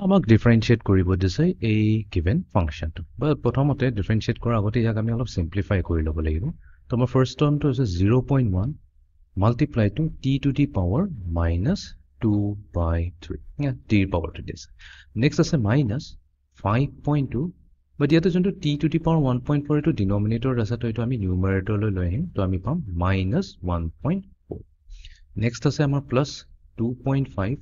আমাক ডিফাৰেন্সিয়েট কৰিব দিছে এই গিভেন ফাংচনটো বা প্ৰথমতে ডিফাৰেন্সিয়েট কৰাৰ আগতে ইয়াক আমি অলপ সিম্পলিফাই কৰি ল'ব লাগিব তো আমাৰ ফাৰ্ষ্ট টাৰ্মটো হৈছে 0.1 multiply two t to the power -2/3 t ৰ পাৱাৰটো দিছে নেক্সট আছে -5.2 বাট ইয়াতে যোনটো t টু দি পাৱাৰ 1.4 এইটো ডিনমিনেটৰত আছে তো এইটো আমি নিউমাৰেটৰলৈ লৈ আহিম তো আমি পাম -1.4 নেক্সট আছে আমাৰ plus 2.5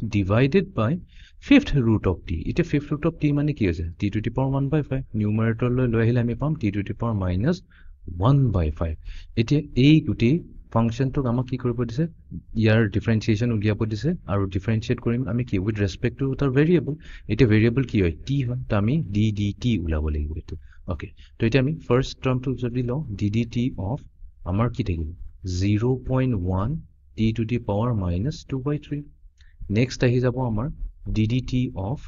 divided by fifth root of t. It is fifth root of t মানে কি হৈছে t to the power 1/5 numerator লৈ আহিলে আমি পাম t to the power -1/5 এতিয়া এই গুটি ফাংশনটো আমাক কি কৰিব দিছে ইয়াৰ ডিফাৰেন্সিয়েচন উলিয়াব দিছে আৰু ডিফাৰেন্সিয়েট কৰিম আমি কি উইথ ৰেসপেক্ট টু তাৰ ভেৰিয়েবল এতিয়া ভেৰিয়েবল কি হয় t হয় তো আমি ddt উলাব লাগিব এটো ওকে তো এতিয়া আমি ফাৰ্স্ট টাৰ্মটো যদি লও ddt অফ আমাৰ কি থাকিব 0.1 t to the power -2/3 next ahi jabo amar ddt of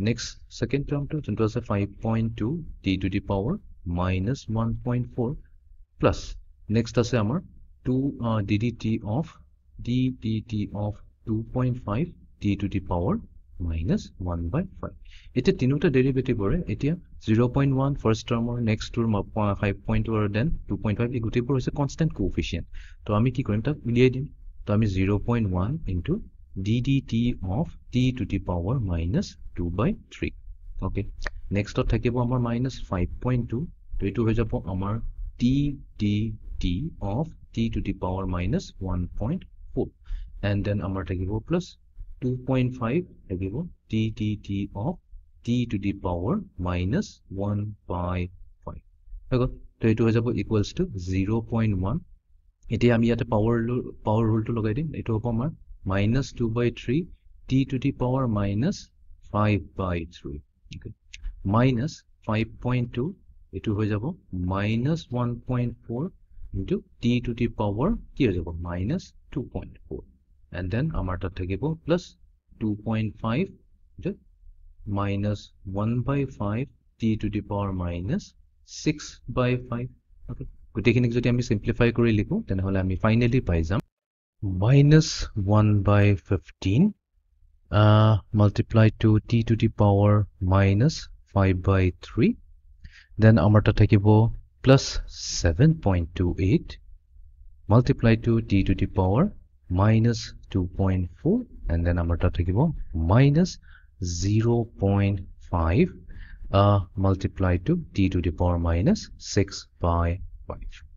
next second term to jonto ase 5.2 t to the power -1.4 plus next ase amar 2 ddt of 2.5 t to the power -1/5 eta tinota derivative ore etia 0.1 first term or next term 5.2 or then 2.5 e guti por hoise constant coefficient to ami ki korim ta uliai dim to ami 0.1 into ddt of t to the power -2/3 okay next to thakibo amar -5.2 to etu hoy jabo amar ddt of t to the power -1.4 and then amar thakibo plus 2.5 thakibo ddt of t to the power -1/5 okay to etu hoy jabo equals to 0.1 এতিয়া আমি ইয়াতে power ৰুলটো লগাই দিম এটো হ'ব আমাৰ -2/3 t to the power -5/3 okay -5.2 এটো হৈ যাব -1.4 into t to the power কি হৈ যাব -2.4 and then আমাৰ তাত থাকিব plus 2.5 -1/5 t to the power -6/5 okay গোটেইখিনিক যদি আমি সিম্পলিফাই কৰি লিখো তেনেহলে আমি ফাইনালি পাই যাম -1/15 multiplied to t to the power -5/3 then আমাৰ তাত থাকিব plus 7.28 multiplied to t to the power -2.4 and then আমাৰ তাত থাকিব -0.5 multiplied to t to the power -6/5